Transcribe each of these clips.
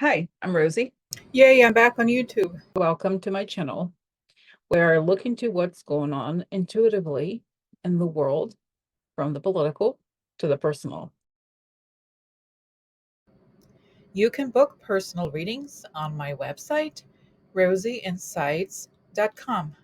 Hi, I'm Rosie. Yay, I'm back on YouTube. Welcome to my channel. We're looking to what's going on intuitively in the world, from the political to the personal. You can book personal readings on my website, rosieinsights.com.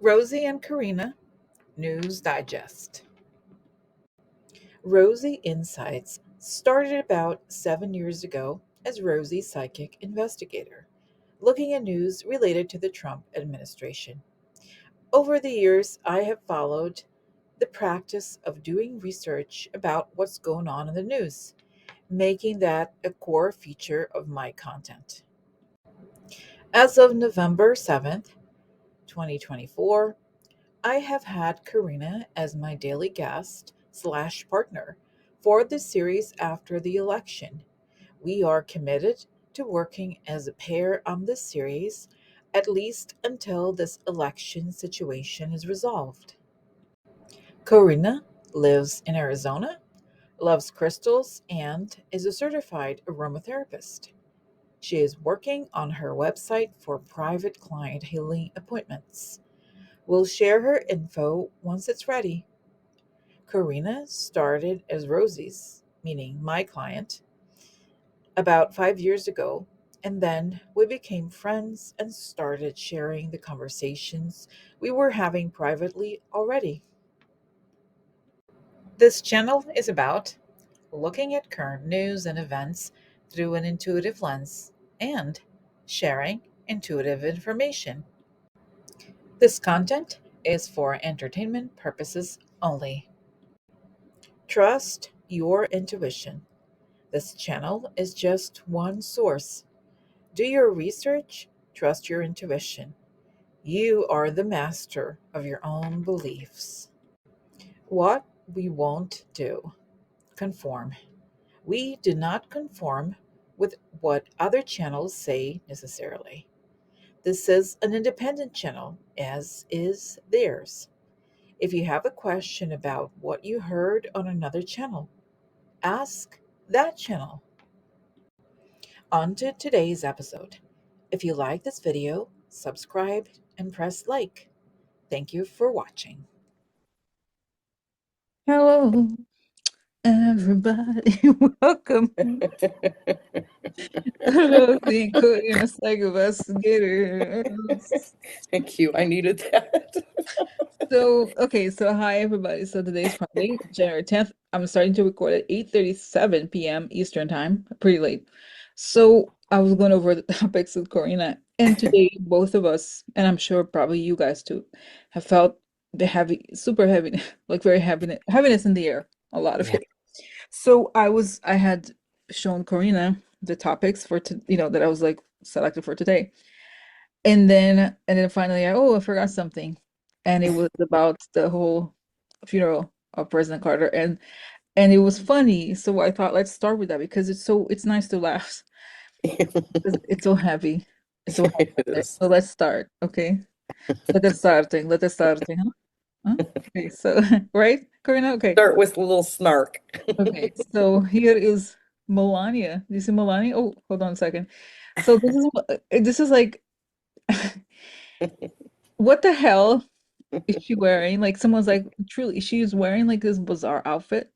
Rosie and Karina News Digest. Rosie Insights started about 7 years ago as Rosie Psychic Investigator, looking at news related to the Trump administration. Over the years, I have followed the practice of doing research about what's going on in the news, making that a core feature of my content. As of November 7th, 2024, I have had Karina as my daily guest slash partner for the series after the election. We are committed to working as a pair on this series at least until this election situation is resolved. Karina lives in Arizona, loves crystals, and is a certified aromatherapist. She is working on her website for private client healing appointments. We'll share her info once it's ready. Karina started as Rosie's, meaning my client, about 5 years ago, and then we became friends and started sharing the conversations we were having privately already. This channel is about looking at current news and events through an intuitive lens and sharing intuitive information. This content is for entertainment purposes only. Trust your intuition. This channel is just one source. Do your research, trust your intuition. You are the master of your own beliefs. What we won't do: conform. We do not conform with what other channels say necessarily. This is an independent channel, as is theirs. If you have a question about what you heard on another channel, ask that channel. On to today's episode. If you like this video, subscribe and press like. Thank you for watching. Hello, everybody. Welcome. Rosie, Karina, Psychic Investigator. Thank you. I needed that. So hi everybody. So today's Friday, January 10th. I'm starting to record at 8:37 p.m. Eastern time. Pretty late. So I was going over the topics with Corina, and today both of us, and I'm sure probably you guys too, have felt the super heavy, like very heaviness in the air, a lot of Yeah. it. So I had shown Corina the topics for that I was like selected for today. And then finally, I forgot something, and it was about the whole funeral of President Carter, and it was funny. So I thought let's start with that because it's nice to laugh. 'Cause it's so heavy. It's so heavy It there. is. So let's start, okay? Let us starting, huh? Huh? Okay, so right, Karina? Okay. Start with a little snark. Okay, so here is Melania. Do you see Melania? Oh, hold on a second. So this is like what the hell is she wearing? Like someone's like, truly, she's wearing like this bizarre outfit,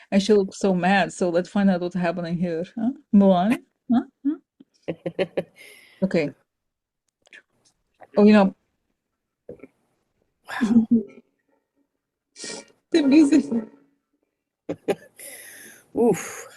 and she looks so mad. So let's find out what's happening here, huh? Melania? Huh? Huh? Okay. Oh, the music. Oof.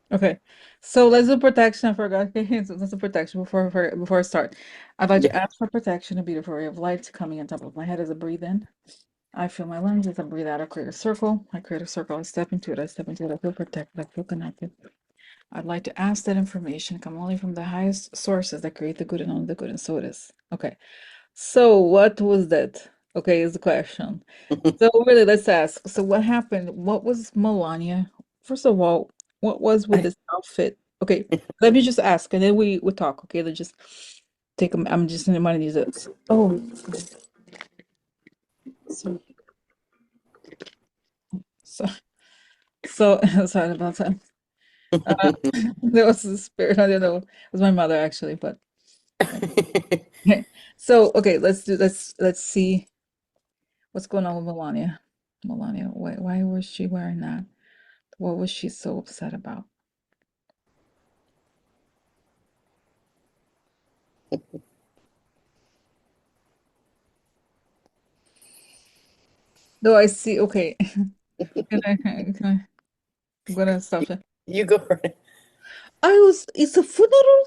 Okay. So let's do protection. I forgot. Okay, so let's do protection before I start. I'd like to Yeah. ask for protection, a beautiful ray of light coming on top of my head as I breathe in. I feel my lungs as I breathe out. I create a circle. I create a circle. I step into it. I step into it. I feel protected. I feel connected. I'd like to ask that information come only from the highest sources that create the good and only the good, and so it is. Okay. So what was that? Okay, is the question. So really, let's ask. So what happened? What was Melania? First of all, what was with this outfit? Okay, let me just ask, and then we talk. Okay, let's just take a. I'm just reminding you this. Oh, so so so sorry about that. Uh, there was a spirit. I don't know. It was my mother actually, but okay. So okay, let's see what's going on with Melania. Melania, why was she wearing that? What was she so upset about? No, I see. Okay. I'm gonna stop it. You go right. It's a funeral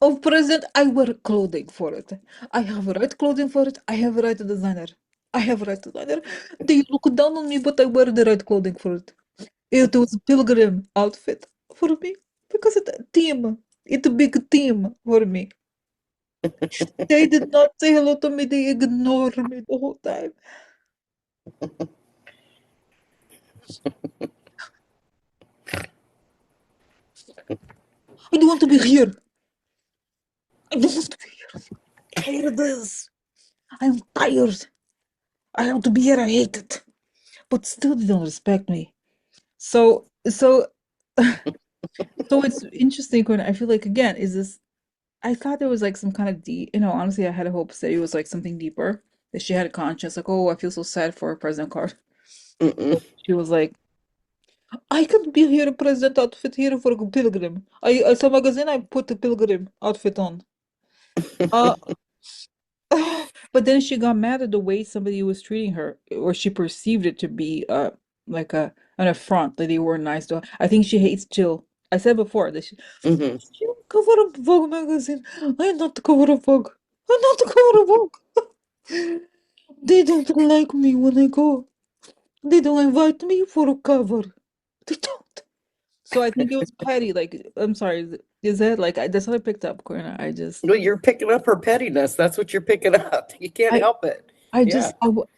of president. I wear clothing for it. I have right clothing for it. I have right designer. I have right designer. They look down on me, but I wear the right clothing for it. It was pilgrim outfit for me because it's a team. It's a big team for me. They did not say hello to me. They ignored me the whole time. I don't want to be here. I don't want to be here. I hate this. I'm tired. I have to be here. I hate it. But still, they don't respect me. So, so it's interesting when I feel like again, is this? I thought there was like some kind of deep, honestly, I had hopes that it was like something deeper, that she had a conscience, like, oh, I feel so sad for President Carter. Mm-mm. She was like, I can't be here in president outfit here for a pilgrim. I saw magazine, I put the pilgrim outfit on. Uh, but then she got mad at the way somebody was treating her, or she perceived it to be like an affront, that they were nice to her. I think she hates Jill. I said before that Mhm. she don't cover up Vogue magazine. I'm not the cover of Vogue. I'm not the cover of Vogue. They don't like me when I go. They don't invite me for a cover. They don't. So I think it was petty. Like, I'm sorry. Is that like that's what I picked up, Corina? Well, you're picking up her pettiness. That's what you're picking up. You can't I, help it. Yeah.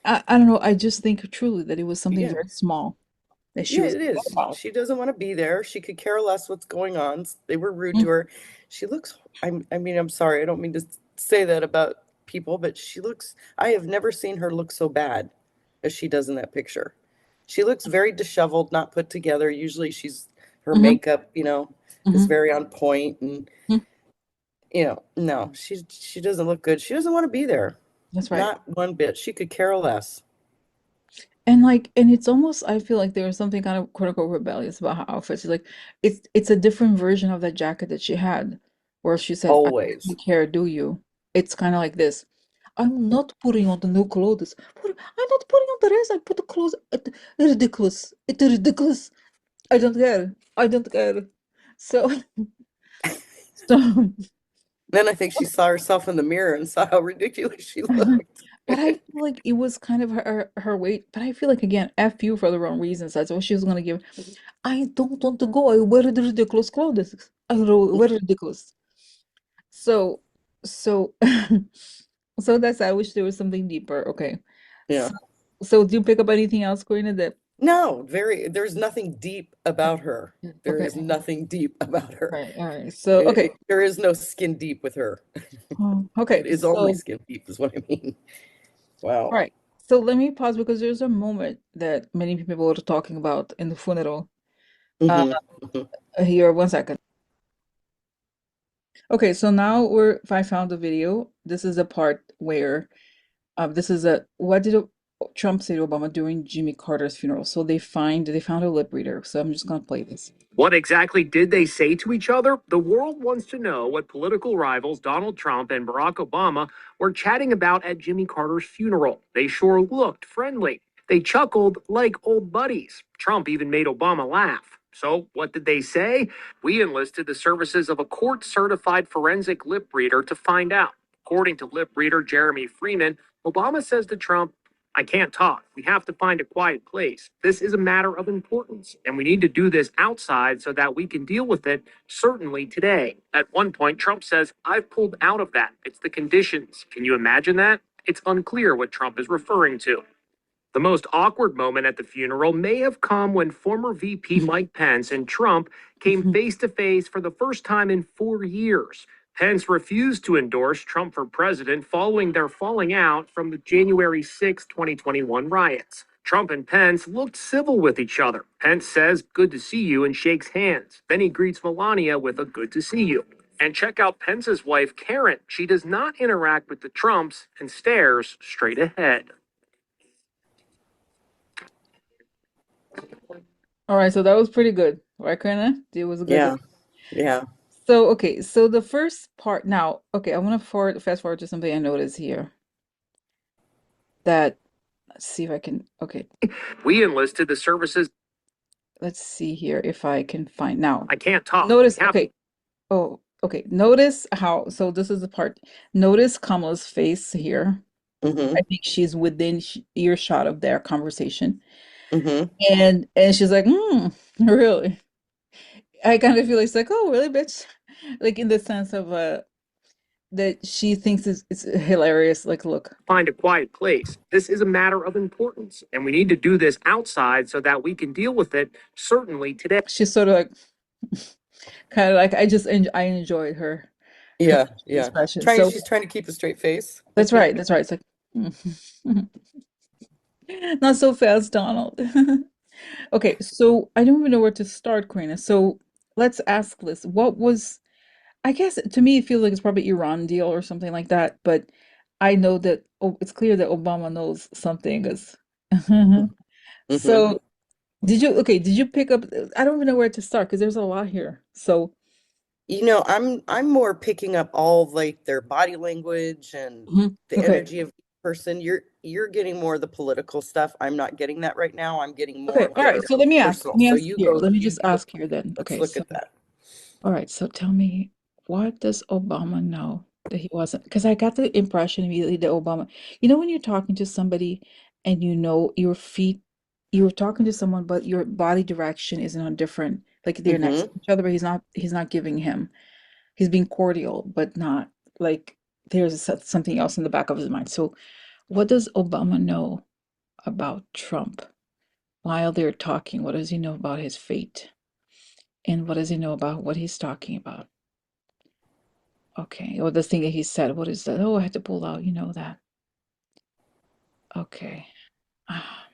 I don't know. I just think truly that it was something Yeah. very small that she Yeah, was it upset is. about. She doesn't want to be there. She could care less what's going on. They were rude Mm, to her. She looks, I mean, I'm sorry. I don't mean to say that about people, but she looks, I have never seen her look so bad as she does in that picture. She looks very disheveled, not put together. Usually her mhm, makeup, is mhm, very on point and, mhm. no, she doesn't look good. She doesn't want to be there. That's right. Not one bit. She could care less. And it's almost I feel like there was something kind of quote unquote rebellious about her outfit. She's like, it's a different version of that jacket that she had, where she said, "I Always. don't care, do you?" It's kind of like this. I'm not putting on the new clothes. I'm not putting on the rest. I put the clothes. It's ridiculous. It's ridiculous. I don't care. I don't care. So, so, Then I think she saw herself in the mirror and saw how ridiculous she looked. but I feel like it was kind of her weight. But I feel like again, F you for the wrong reasons. That's what she was gonna give. I don't want to go. I wear the ridiculous clothes. Wear ridiculous. So, so, so that's. I wish there was something deeper. Okay. Yeah. So, so do you pick up anything else, Karina? That No, there's nothing deep about her. There okay. is nothing deep about her. All right. So, okay. There is no skin deep with her. Okay. It is only So, skin deep, is what I mean. all Wow. right. So let me pause because there's a moment that many people were talking about in the funeral. Uh, Hmm. Hmm. here, 1 second. Okay, so now I found the video. This is the part where this is a what did Trump say to Obama during Jimmy Carter's funeral? So they found a lip reader. So I'm just gonna play this. What exactly did they say to each other? The world wants to know what political rivals Donald Trump and Barack Obama were chatting about at Jimmy Carter's funeral. They sure looked friendly. They chuckled like old buddies. Trump even made Obama laugh. So, what did they say? We enlisted the services of a court certified forensic lip reader to find out. According to lip reader Jeremy Freeman, Obama says to Trump, I can't talk. We have to find a quiet place. This is a matter of importance, and we need to do this outside so that we can deal with it, certainly today. At one point, Trump says, I've pulled out of that. It's the conditions. Can you imagine that? It's unclear what Trump is referring to. The most awkward moment at the funeral may have come when former VP Mike Pence and Trump came face to face for the first time in 4 years. Pence refused to endorse Trump for president following their falling out from the January 6, 2021 riots. Trump and Pence looked civil with each other. Pence says, good to see you, and shakes hands. Then he greets Melania with a good to see you. And check out Pence's wife, Karen. She does not interact with the Trumps and stares straight ahead. All right, so that was pretty good, right, Karina? It was a good Yeah, one. yeah. So, okay, so the first part now, okay, I want to fast forward to something I noticed here that, let's see if I can, okay, We enlisted the services. let's see here if I can find now. I can't talk. Notice, okay, oh, okay, notice how, so this is the part. Notice Kamala's face here. Mm-hmm. I think she's within earshot of their conversation. Mm-hmm. And she's like, really? I kind of feel like, oh, really, bitch? Like in the sense of that she thinks it's hilarious. Like, look, Find a quiet place. This is a matter of importance, and we need to do this outside so that we can deal with it, certainly today. she's sort of like kind of like I enjoyed her Yeah, facial yeah. expression. Trying, So she's trying to keep a straight face, I that's think. right, that's right. It's like not so fast, Donald. Okay, so I don't even know where to start, Karina. So let's ask this. What was, I guess to me, it feels like it's probably Iran deal or something like that, but I know that it's clear that Obama knows something is. Mm-hmm. So did you pick up, I don't even know where to start because there's a lot here. So, I'm more picking up all like their body language and the okay. energy of each person. You're getting more of the political stuff. I'm not getting that right now. I'm getting more Okay. of All right. their So let personal. me So ask you here. go, Let me you just go. ask here then. Let's Okay. look So, at that. all right. So tell me, what does Obama know that he wasn't? Because I got the impression immediately that Obama, when you're talking to somebody and you know your feet, you're talking to someone, but your body direction is on different, like they're next Mm-hmm. to each other, but he's not giving him, he's being cordial, but not like there's something else in the back of his mind. So, what does Obama know about Trump while they're talking? What does he know about his fate? And what does he know about what he's talking about? Okay. Or the thing that he said, what is that? Oh, I had to pull out, you know that. Okay. Ah,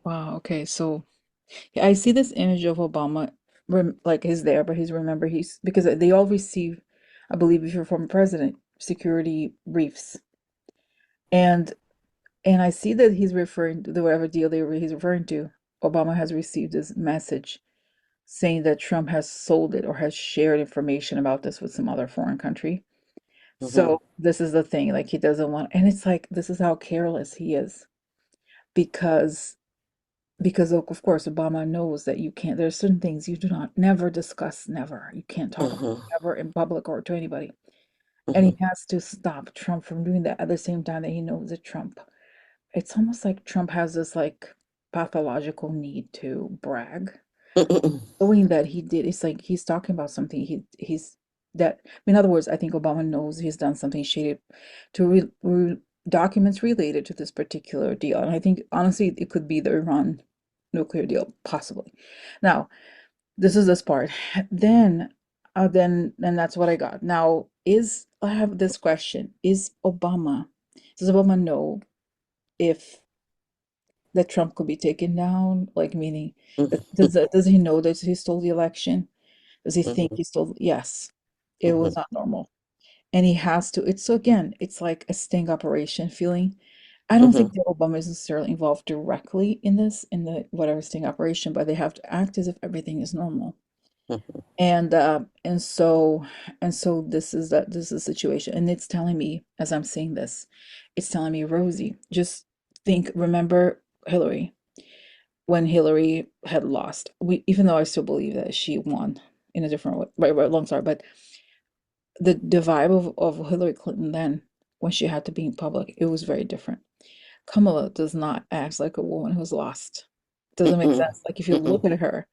wow. Okay. So yeah, I see this image of Obama, like he's there, but he's because they all receive, I believe, if you're former president, security briefs. And I see that he's referring to the whatever deal he's referring to. Obama has received this message saying that Trump has sold it or has shared information about this with some other foreign country. Mm-hmm. So this is the thing, like he doesn't want, and it's like this is how careless he is because of course Obama knows that you can't. There's certain things you do not never discuss, never. You can't talk about Mm-hmm. ever in public or to anybody. And Mm-hmm. he has to stop Trump from doing that at the same time that he knows that Trump. It's almost like Trump has this like pathological need to brag Mm-hmm. knowing that he did. It's like he's talking about something he's that in other words, I think Obama knows he's done something shady to documents related to this particular deal. And I think honestly it could be the Iran nuclear deal, possibly. Now, this is this part. Then then that's what I got. Now, is I have this question. Does Obama know if that Trump could be taken down? Like meaning does he know that he stole the election? Does he think Mm-hmm. he stole? Yes, it Mm-hmm. was not normal. And he has to, it's so again, it's like a sting operation feeling. I don't Mm-hmm. think that Obama is necessarily involved directly in this, in the whatever sting operation, but they have to act as if everything is normal. And this is the situation. And it's telling me, as I'm saying this, it's telling me, Rosie, just think, remember Hillary when Hillary had lost. We even though I still believe that she won in a different way, right, long story, but the vibe of Hillary Clinton then when she had to be in public, it was very different. Kamala does not act like a woman who's lost. Doesn't make Mm-mm. sense. Like if you look Mm-mm. at her,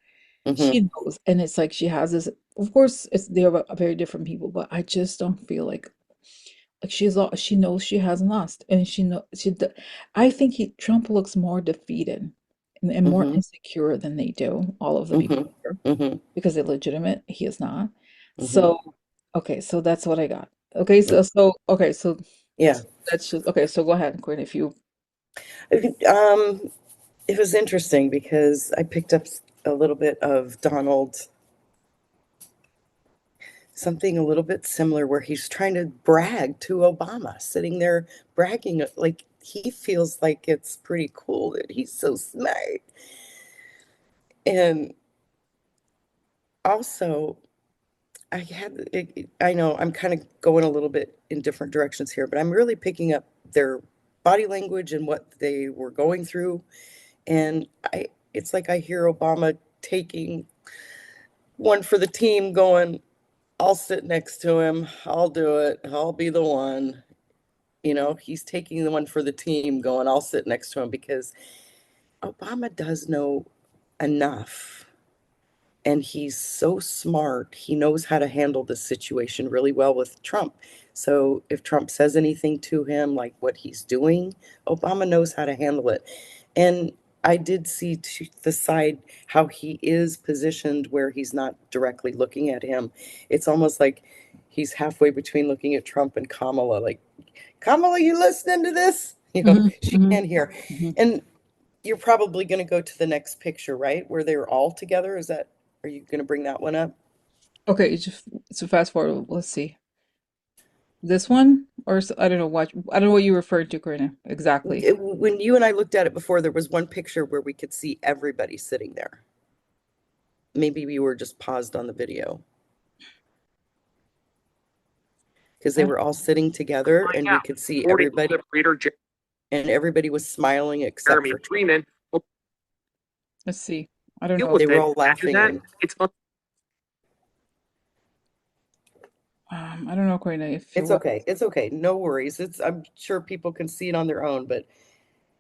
she Mm-hmm. knows, and it's like she has this. Of course, they're very different people, but I just don't feel like she's all she knows she hasn't lost, and I think Trump looks more defeated and more Mm-hmm. insecure than they do, all of the people Mm-hmm. here, Mm-hmm. because they're legitimate. He is not. Mm-hmm. So okay, so that's what I got. Okay, so Yeah. that's just okay. So go ahead, Quinn, if you. Um, it was interesting because I picked up a little bit of Donald, something a little bit similar where he's trying to brag to Obama, sitting there bragging like he feels like it's pretty cool that he's so smart. And also, I know I'm kind of going a little bit in different directions here, but I'm really picking up their body language and what they were going through. And it's like I hear Obama taking one for the team, going, I'll sit next to him. I'll do it. I'll be the one. He's taking the one for the team, going, I'll sit next to him because Obama does know enough. And he's so smart. He knows how to handle this situation really well with Trump. So if Trump says anything to him, like what he's doing, Obama knows how to handle it. And I did see to the side how he is positioned where he's not directly looking at him. It's almost like he's halfway between looking at Trump and Kamala, like, Kamala, you listening to this? Mhm, She mhm, can't hear. mhm. And you're probably going to go to the next picture, right? Where they're all together. Are you going to bring that one up? Okay, so fast forward. Let's see. This one, I don't know what you referred to, Karina, exactly. When you and I looked at it before, there was one picture where we could see everybody sitting there. Maybe we were just paused on the video because they I, were all sitting together Find and we out. could see According to everybody lip reader and everybody was smiling except Jeremy for Trump. Freeman, will let's see. I don't deal know. They with were it. all Imagine laughing that. and I don't know, Karina, if you it's want. okay. It's okay. No worries. I'm sure people can see it on their own, but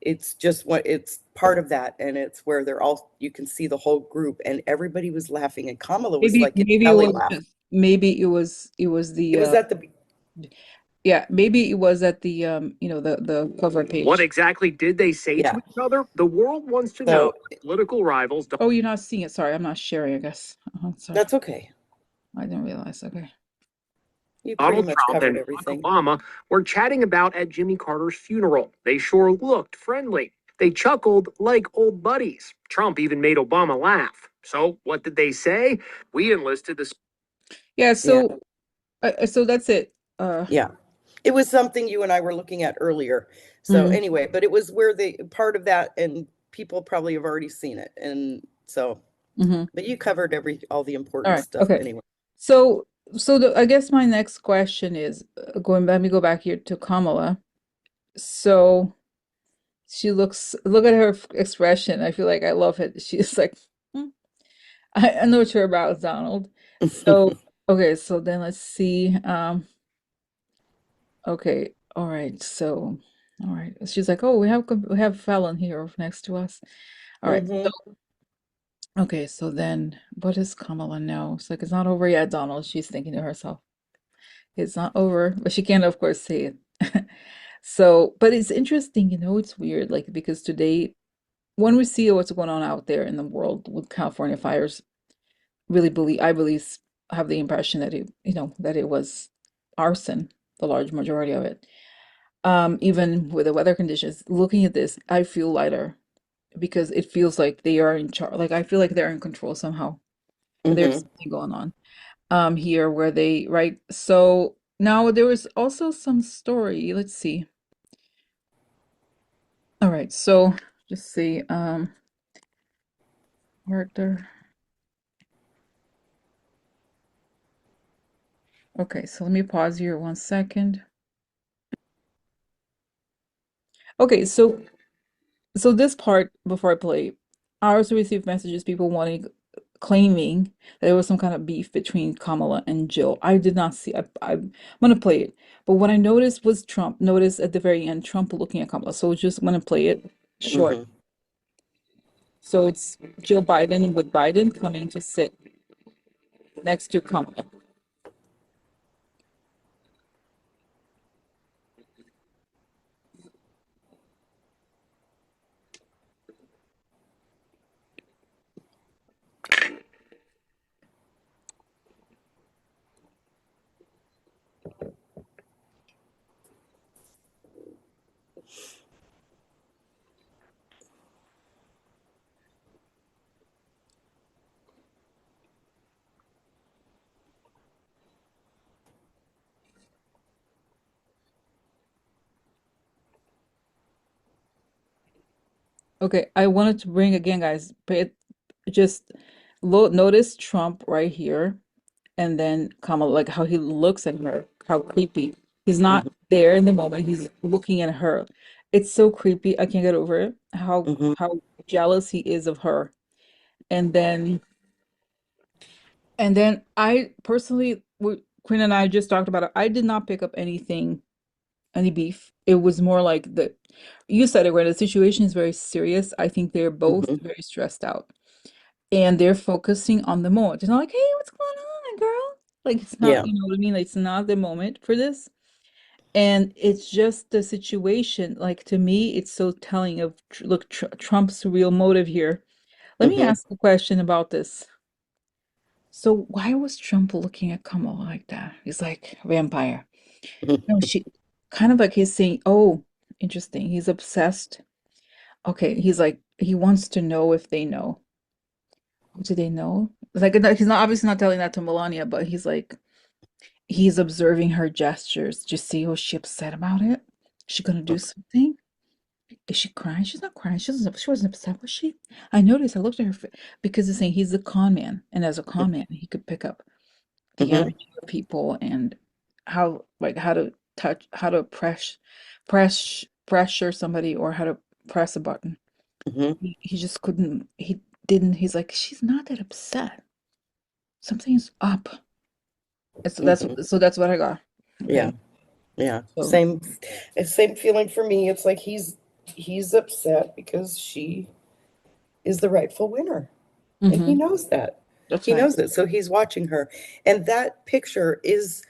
it's just what it's part of that. And it's where they're all, you can see the whole group and everybody was laughing and Kamala was Maybe like in maybe it belly was laugh. just maybe it was It the was at the, yeah, maybe it was at the the cover What page. exactly did they say to yeah. each other? The world wants to know. So Political rivals. Oh, you're not seeing it. Sorry, I'm not sharing, I guess. Sorry. that's okay. I didn't realize. Okay. You pretty Donald much Trump covered and Barack everything. Obama were chatting about at Jimmy Carter's funeral. They sure looked friendly. They chuckled like old buddies. Trump even made Obama laugh. So, what did they say? We enlisted the Yeah, Yeah. so that's it. Uh Yeah. It was something you and I were looking at earlier. So mm, anyway, but it was where they part of that and people probably have already seen it. And so, mhm. but you covered all the All important right. stuff Okay. anyway. So I guess my next question is let me go back here to Kamala. So look at her expression. I feel like I love it. She's like, "Hmm, I'm not sure about Donald." So, okay, so then let's see. Okay, all right. So, all right. She's like, "Oh, we have Fallon here next to us." All right. Hmm. Okay, so then what does Kamala know? It's like it's not over yet, Donald. She's thinking to herself. It's not over, but she can't, of course, say it. So, but it's interesting, it's weird, like because today, when we see what's going on out there in the world with California fires, I believe, have the impression that it was arson, the large majority of it. Even with the weather conditions, looking at this, I feel lighter because it feels like they are in charge. Like I feel like they're in control somehow. There's Hmm. something going on here where they right. So now there was also some story. Let's see. All right, so just see character. Okay, so let me pause here 1 second. Okay, So this part, before I play, I also received messages, people claiming that there was some kind of beef between Kamala and Jill. I did not see. I'm gonna play it, but what I noticed was Trump. Notice at the very end, Trump looking at Kamala. So just gonna play it short. Hmm. So it's Jill Biden with Biden coming to sit next to Kamala. Okay, I wanted to bring again, guys, just notice Trump right here, and then Kamala, like how he looks at her, how creepy. He's not Hmm. there in the moment, he's looking at her. It's so creepy. I can't get over it. Hmm. How jealous he is of her. And then I personally, Quinn and I just talked about it. I did not pick up any beef. It was more like you said it, where the situation is very serious. I think they're both Hmm. very stressed out. And they're focusing on the moment. It's not like, hey, what's going on, girl? Like it's not, Yeah. you know what I mean? Like, it's not the moment for this. And it's just the situation. Like to me, it's so telling of look Trump's real motive here. Let me Hmm. ask a question about this. So why was Trump looking at Kamala like that? He's like vampire. No, she kind of like he's saying, oh, interesting. He's obsessed. Okay, he's like he wants to know if they know. Do they know? Like he's not obviously not telling that to Melania, but he's observing her gestures. Just see, was she upset about it? Is she gonna do something? Is she crying? She's not crying. She wasn't upset, was she? I noticed. I looked at her because it's saying he's a con man, and as a con man, he could pick up the Hmm. energy of people and how to touch, how to pressure somebody, or how to press a button. Hmm. He just couldn't. He didn't. He's like, she's not that upset. Something's up. And Hmm. so that's what I got. Yeah. Okay. Yeah. So, Same feeling for me. It's like he's upset because she is the rightful winner. And he hmm, knows that. that's He right. knows it. So he's watching her. And that picture is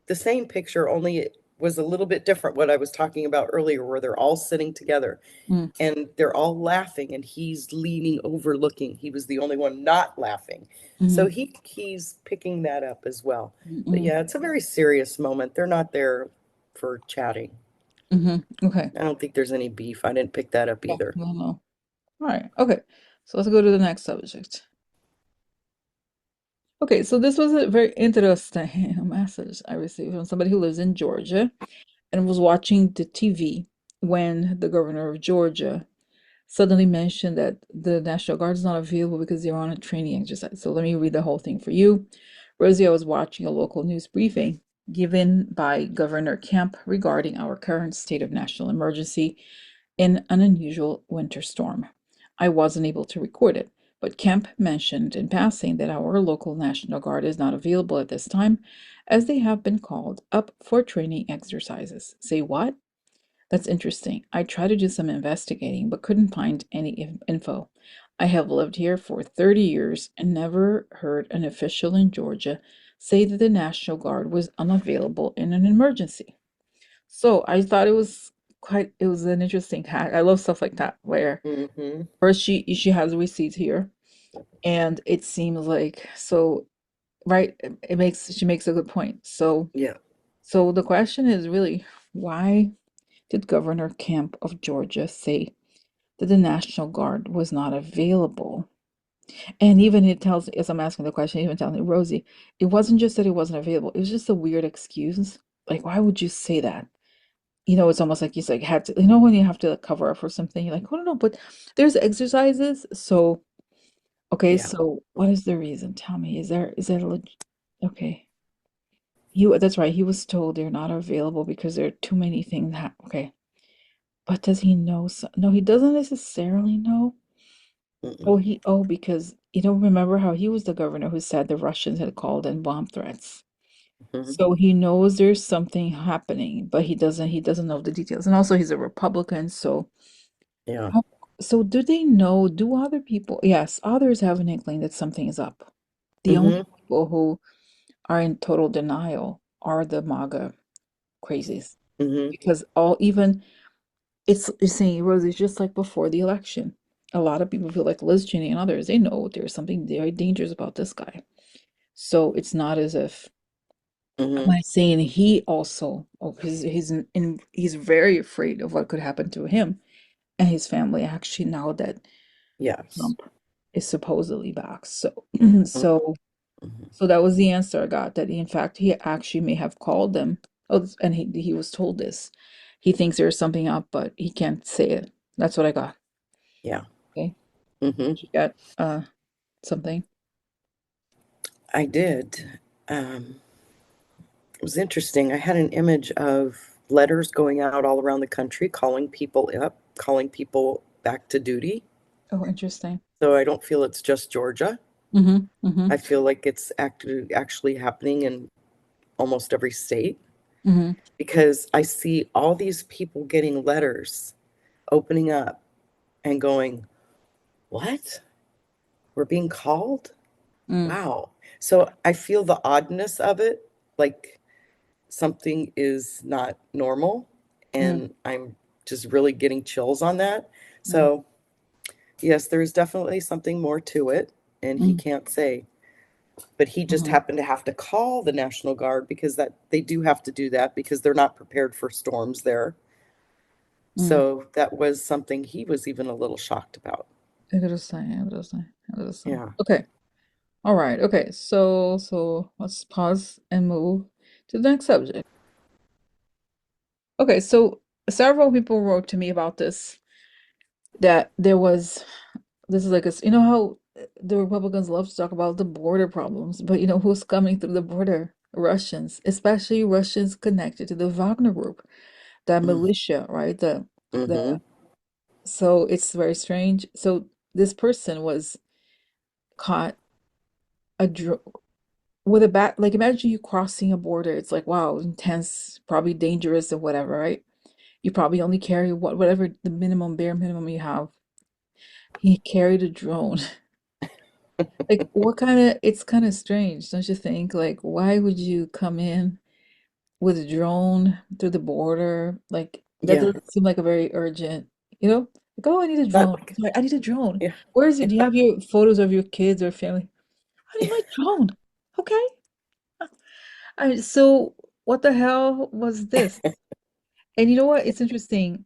the same picture, only it was a little bit different what I was talking about earlier, where they're all sitting together Mm, and they're all laughing and he's leaning over looking. He was the only one not laughing. So hmm, he's picking that up as well. But mm, yeah, it's a very serious moment. They're not there for chatting. Okay. I don't think there's any beef. I didn't pick that up Yeah, either. no, no. All right. Okay. So let's go to the next subject. Okay, so this was a very interesting message I received from somebody who lives in Georgia and was watching the TV when the governor of Georgia suddenly mentioned that the National Guard is not available because they're on a training exercise. So let me read the whole thing for you. Rosie, I was watching a local news briefing given by Governor Kemp regarding our current state of national emergency in an unusual winter storm. I wasn't able to record it, but Kemp mentioned in passing that our local National Guard is not available at this time as they have been called up for training exercises. Say what? That's interesting. I tried to do some investigating but couldn't find any info. I have lived here for 30 years and never heard an official in Georgia say that the National Guard was unavailable in an emergency. So I thought it was an interesting hack. I love stuff like that where Hmm. first she has receipts here and it seems like so right she makes a good point. Yeah. So the question is really, why did Governor Kemp of Georgia say that the National Guard was not available? And even it tells, as I'm asking the question, even telling Rosie, it wasn't just that it wasn't available, it was just a weird excuse. Like, why would you say that? It's almost like you like had to, when you have to like, cover up for something, you're like, oh no, but there's exercises. So, okay, Yeah. so what is the reason? Tell me, is there a okay. That's right. He was told they're not available because there are too many things okay. But does he know? No, he doesn't necessarily know. Mm-mm. Because you don't remember how he was the governor who said the Russians had called in bomb threats. Mhm. So he knows there's something happening, but he doesn't know the details. And also he's a Republican, so Yeah. how, so do they know, do other people, yes, others have an inkling that something is up. The only Hmm. people who are in total denial are the MAGA crazies. Hmm. Because all even it's saying, Rose, it's just like before the election. A lot of people feel like Liz Cheney and others, they know there's something very dangerous about this guy. So it's not as if am Hmm. I saying he also, he's very afraid of what could happen to him and his family actually now that Yes. Trump is supposedly back. So Mm-hmm. so so that was the answer I got, that in fact he actually may have called them. Oh, and he was told this. He thinks there's something up, but he can't say it. That's what I got. Yeah. Okay. Hmm. Did you got something? I did. It was interesting. I had an image of letters going out all around the country, calling people up, calling people back to duty. Oh, interesting. So I don't feel it's just Georgia. Mm-hmm. Mm-hmm. I feel like it's actually happening in almost every state Mm-hmm. because I see all these people getting letters, opening up and going, "What? We're being called? Mm, Wow." So I feel the oddness of it, like something is not normal, mm, and I'm just really getting chills on that. mm, So, yes, there's definitely something more to it, and he mm, can't say. But he just mm, happened to have to call the National Guard because that they do have to do that because they're not prepared for storms there. mm. So that was something he was even a little shocked about. Interesting, interesting, interesting. Yeah. Okay. All right. Okay. So let's pause and move to the next subject. Okay. So several people wrote to me about this, that there was, this is like a, how the Republicans love to talk about the border problems, but who's coming through the border? Russians, especially Russians connected to the Wagner group, that militia, right? The Mm-hmm. so it's very strange. So this person was caught a dr with a bat. Like, imagine you crossing a border. It's like, wow, intense, probably dangerous or whatever, right? You probably only carry whatever the bare minimum you have. He carried a drone. Like, what kind of, it's kind of strange, don't you think? Like, why would you come in with a drone through the border? Like, that Yeah. doesn't seem like a very urgent, you know? Like, oh, I need a Not drone. like, Sorry, I need a drone. yeah. Where is it? Do you have your photos of your kids or family? I need my drone. Okay. So what the hell was this? And you know what? It's interesting.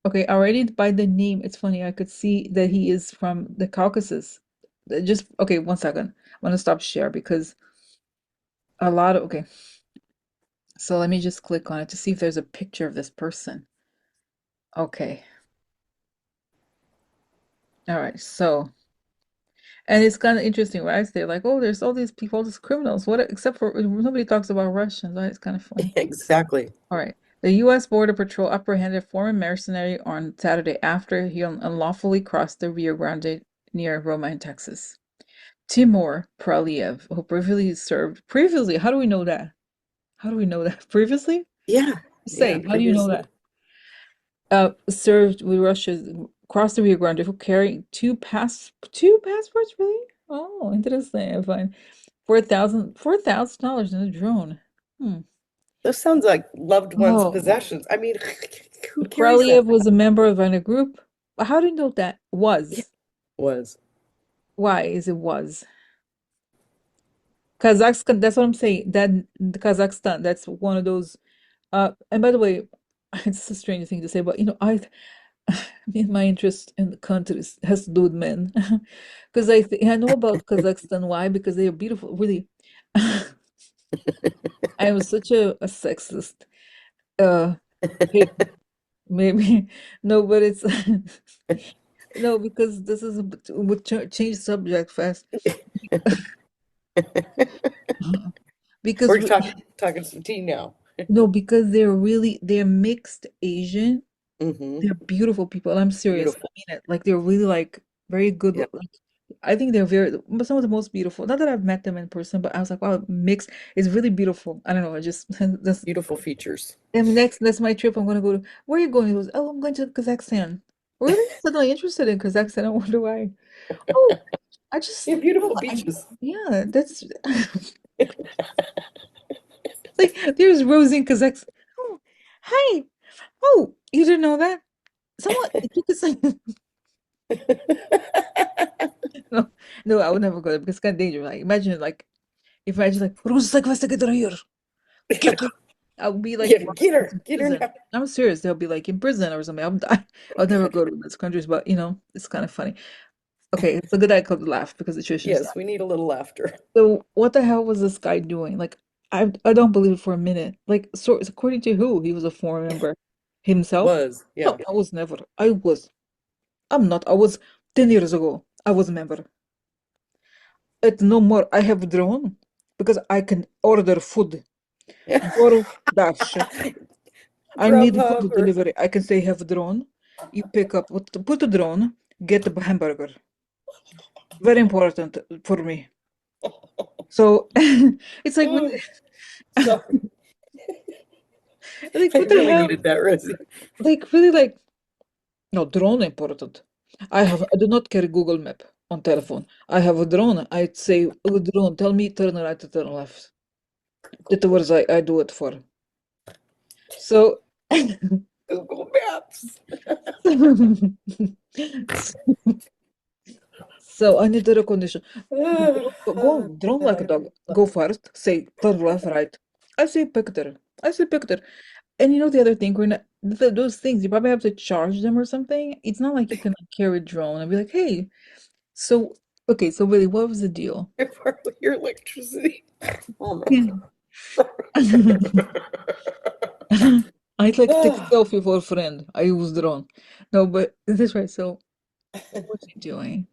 Okay, already by the name, it's funny. I could see that he is from the Caucasus. Just okay, 1 second. I'm gonna stop share because okay. So let me just click on it to see if there's a picture of this person. Okay. All right. So, and it's kind of interesting, right? They're like, oh, there's all these people, all these criminals. What except for nobody talks about Russians, right? It's kind of funny. Exactly. All right. The U.S. Border Patrol apprehended a former mercenary on Saturday after he unlawfully crossed the Rio Grande near Roma in Texas. Timur Praliev, who previously, how do we know that? How do we know that? Previously? Yeah. Yeah. Say, how do you know Previously. that? Served with Russia's crossed the Rio Grande for carrying two passports, really? Oh, interesting. I find $4,000 in a drone. Hmm. Those sounds like loved ones' Oh. possessions. I mean, who carries that? Kraliev was a member of a group. How do you know that Yeah. was? Was. Why is it was? Kazakhstan, that's what I'm saying. That Kazakhstan, that's one of those. And by the way, it's a strange thing to say, but I mean, my interest in the countries has to do with men, because I know about Kazakhstan. Why? Because they are beautiful. Really, I am such a sexist. Uh, hey, maybe no, but it's no, because this is would change subject fast. Because We're talking some tea now. no, because they're mixed Asian. Hmm. They're beautiful people. And I'm serious. I Beautiful. mean it. Like they're really like very good. Yeah. Like I think they're some of the most beautiful. Not that I've met them in person, but I was like, wow, mixed. It's really beautiful. I don't know. I just that's Beautiful features. and next that's my trip. I'm gonna go to where are you going? He goes, oh, I'm going to Kazakhstan. Really? Suddenly interested in Kazakhstan. I wonder why. Oh, I just Yeah, beautiful I beaches. yeah, that's like there's Rose in Kazakhstan. Oh, hi. Oh, you didn't know that? Someone it took us no, no, I would never go there because it's kind of dangerous. Like imagine like Rose like what's the here? Get her. I would be like Yeah, locked in get her prison. now. I'm serious. They'll be like in prison or something. I'll never go to those countries, but it's kind of funny. Okay, it's a good I could laugh because the situation is Yes, we need a little laughter. so what the hell was this guy doing? Like I don't believe it for a minute. Like so according to who? He was a foreign member himself? Was, No, yeah. I was never. I'm not. I was 10 years ago. I was a member. It's no more. I have drone because I can order food. DoorDash. I need Grubhub food or delivery. I can say have drone. You pick up, put the drone, get the hamburger. Very important for me. So it's like when sorry. like I what the really hell? needed that, Rosie. Like really like no drone important. I do not carry Google Map on telephone. I have a drone. I say, oh, drone, tell me turn right to turn left. That's the words I do it for. So Google Maps. so I need the recognition. Ah, Go drone like a dog. Go first. Say turn left, right. I say picture. I say picture. And you know the other thing, we're not those things. You probably have to charge them or something. It's not like you can like, carry a drone and be like, hey. So okay, so really, what was the deal? I borrow your electricity. Oh my Yeah. I'd like to take a God. selfie for a friend. I use drone. No, but this is right. So what was he doing?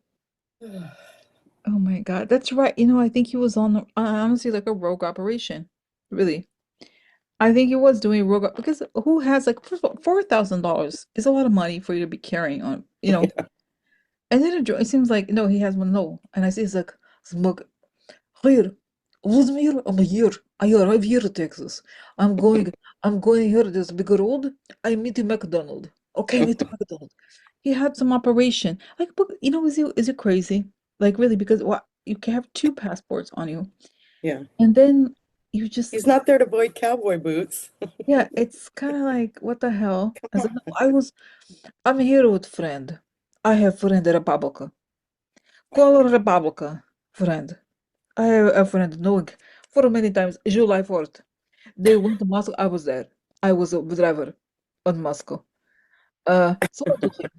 Oh my God, that's right. I think he was on honestly like a rogue operation. Really. I think he was doing because who has like first of all, $4,000 is a lot of money for you to be carrying on. Yeah. And then it seems like no, he has one no. And I see it's like smug. Here, Vladimir, I'm here. I arrive here to Texas. I'm going I'm going here this big road. I meet in McDonald. Okay, meet in McDonald. He had some operation. Like, but is it crazy? Like really, because what you can have two passports on you. Yeah. And then you just He's not there to avoid cowboy boots. yeah, it's kind of like what the hell? Come As on. in, I'm here with friend. I have friend Republica. Call Republica, friend. I have a friend knowing for many times July 4th. They went to Moscow. I was there. I was a driver on Moscow. Someone told him.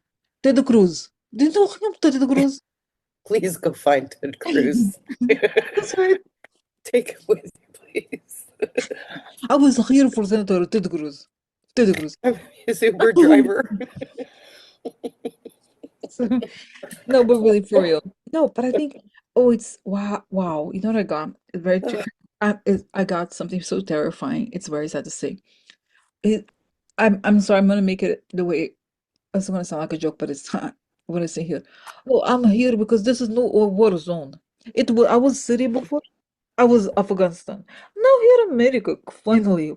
Ted Cruz. Do you know him, Ted Cruz? Please go find Ted Cruz. That's right. Take him with you, please. I was here for Senator Ted Cruz. Ted Cruz. I'm his Uber driver. So, no, but really for real. No, but I think, oh, it's wow, wow. You know what I got? It's very, I got something so terrifying. It's very sad to say. It, I'm sorry. I'm gonna make it the way it's gonna sound like a joke, but it's not. What I say here. Oh, I'm here because this is no war zone. I was Syria before. I was Afghanistan. Now here America. Finally,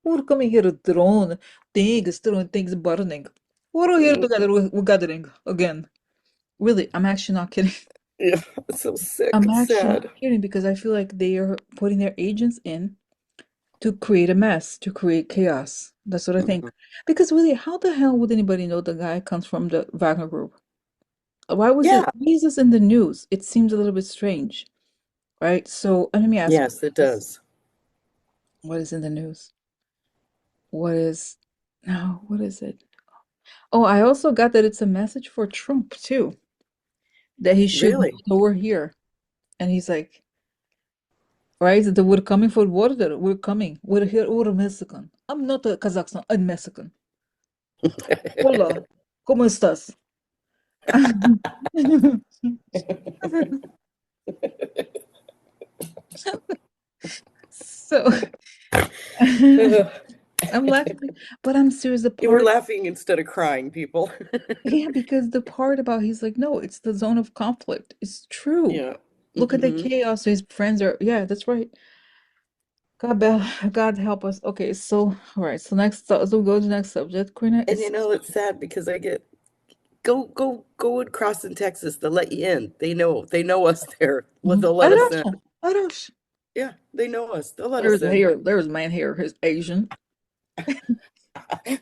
we're coming here drone things, throwing things burning. We're here together. We're gathering again. Really, I'm actually not kidding. Yeah, it's so sick I'm and actually sad. not kidding because I feel like they are putting their agents in to create a mess, to create chaos. That's what I think. Mhm. Because really, how the hell would anybody know the guy comes from the Wagner Group? Yeah. Why is this in the news? It seems a little bit strange, right? So let me ask Yes, it does. what is in the news? What is, no, what is it? Oh, I also got that it's a message for Trump too, that he should know Really? that we're here. And he's like, right? That we're coming for water. We're coming. We're here. We're Mexican. I'm not a Kazakhstan. I'm Mexican. Hola, ¿cómo estás? So, I'm laughing, but I'm serious. The You were part, laughing instead of crying, people. yeah, because the part about he's like, no, it's the zone of conflict. It's true. Yeah. Look at the Hmm. chaos. His friends are, yeah, that's right. God help us. Okay, so all right, so so we go to the next subject. Karina And is you know, it's sad because I get go and cross in Texas. They'll let you in. They know us there. mhm. They'll I let us don't in. know. I don't. Yeah, they know us. They'll let us There's in. hair. There's man hair. His Asian.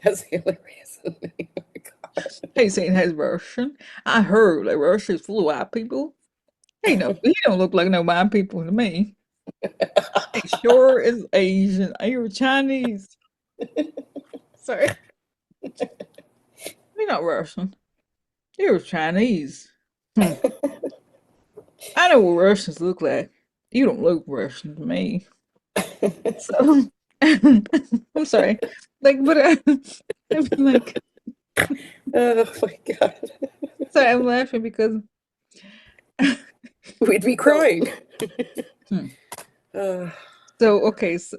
That's hilarious. Oh my God. He's saying he's Russian. I heard that Russia's full of white people. He no, he don't look like no white people to me. He sure is Asian. Are you Chinese? Sorry, you're not Russian. You're Chinese. Hmm. I know what Russians look like. You don't look Russian to me. So I'm sorry. Like, but I mean, like, Oh my God. sorry, I'm laughing because We'd be so, crying. hmm. Uh, So okay, so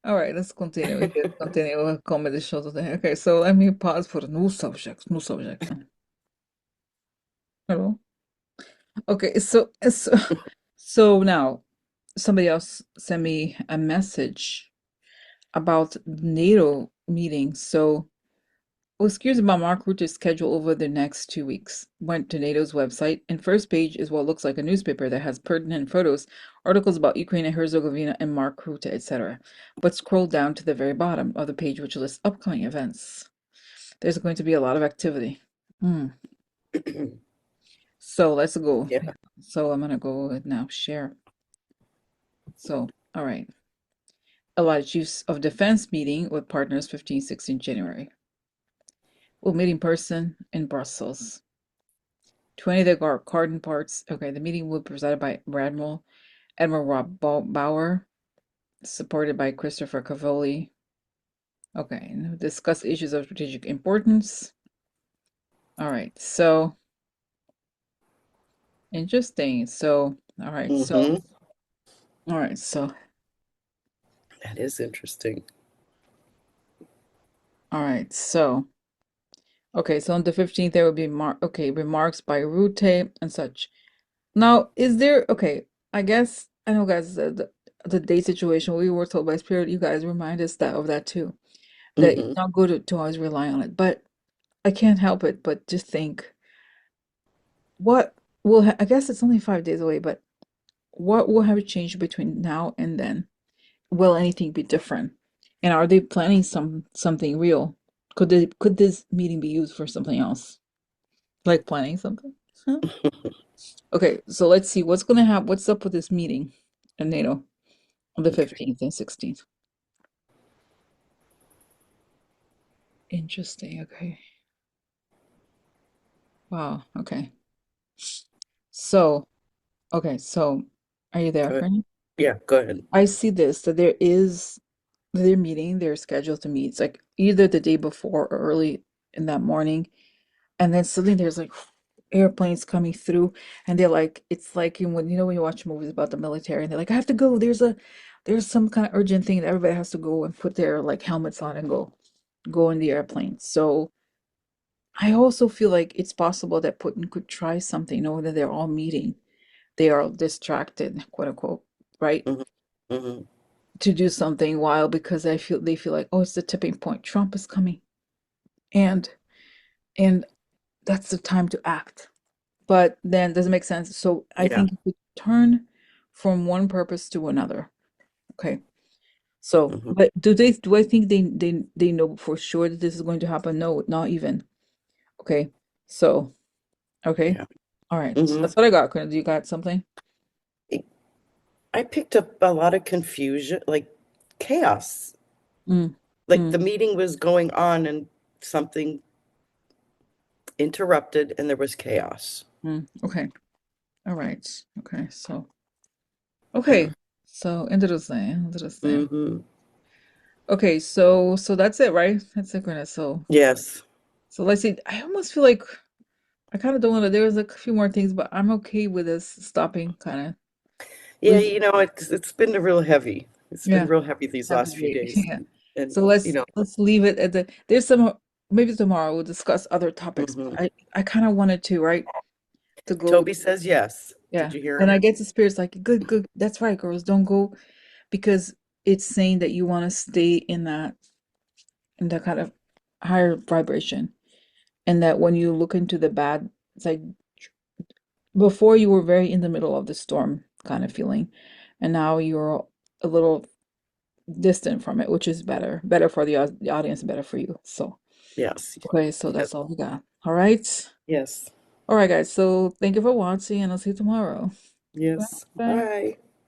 all right, let's continue. We can continue with comedy show today. Okay, so let me pause for the new subject. New subject. Hello. Okay, so now somebody else sent me a message about NATO meeting. So I was curious about Mark Rutte's schedule over the next 2 weeks. Went to NATO's website, and first page is what looks like a newspaper that has pertinent photos, articles about Ukraine and Herzegovina and Mark Rutte, etc. But scroll down to the very bottom of the page, which lists upcoming events. There's going to be a lot of activity. Hmm. So let's go. yeah. So I'm gonna go with now share. So, all right. A lot of chiefs of defense meeting with partners 15, 16 January. We'll meet in person in Brussels. 20 of the garden parts. Okay, the meeting will be presided by Admiral Rob Bauer, supported by Christopher Cavoli. Okay, and discuss issues of strategic importance. All right, so interesting. So, Hmm. all right, so, That is interesting. all right, so, okay, so on the 15th, there will be remarks by Rute and such. Now, is there, okay, I guess, I know, guys, the date situation, we were told by Spirit, you guys remind us that of that too, that it's Hmm. not good to always rely on it. But I can't help it but just think, what I guess it's only 5 days away, but what will have changed between now and then? Will anything be different? And are they planning something real? Could this meeting be used for something else? Like planning something? Huh? Okay, so let's see what's gonna happen. What's up with this meeting in NATO on the Okay. 15th and 16th? Interesting. Okay. Wow. Okay. So, okay, so are you there, Good. Corinne? Yeah, go ahead. I see this that they're meeting, they're scheduled to meet. It's like either the day before or early in that morning. And then suddenly there's like airplanes coming through and they're like, it's like when when you watch movies about the military and they're like, I have to go. There's some kind of urgent thing that everybody has to go and put their like helmets on and go in the airplane. So I also feel like it's possible that Putin could try something, that they're all meeting. They are distracted, quote unquote, right? Hmm. Hmm. To do something while because they feel like, oh, it's the tipping point. Trump is coming. And and that's the time to act. But then doesn't make sense. So I Yeah. think if we turn from one purpose to another. Okay. So, Hmm. but do I think they know for sure that this is going to happen? No, not even. Okay. So, okay. Yeah. All right. So Hmm. that's what I got. Corinne. Do you got something? I picked up a lot of confusion, like chaos. Mm, Like mm, the meeting was going on and something interrupted and there was chaos. okay. All right. Okay. So, okay. Yeah. So interesting. Interesting. Hmm. Okay. So that's it, right? That's it, Corinne. Yes. So let's see. I almost feel like I kind of don't want to. There's like a few more things, but I'm okay with this stopping. Kind of. Yeah, We you know, it's been real heavy. It's been Yeah. real heavy these Have a last few great. days. Yeah. And, So you know, let's leave it at the there's some maybe tomorrow we'll discuss other topics. mhm. I kind of wanted to, right? To go, Toby says yes. yeah. Did you hear And him? I get the spirit's like, good, good. That's right, girls. Don't go because it's saying that you want to stay in that kind of higher vibration. And that when you look into the bad, it's like before you were very in the middle of the storm kind of feeling. And now you're a little distant from it, which is better. Better for the audience, better for you. So, Yes. okay, so Yes. that's all we got. All right. Yes. All right, guys. So thank you for watching, and I'll see you tomorrow. Yes. Bye. Bye.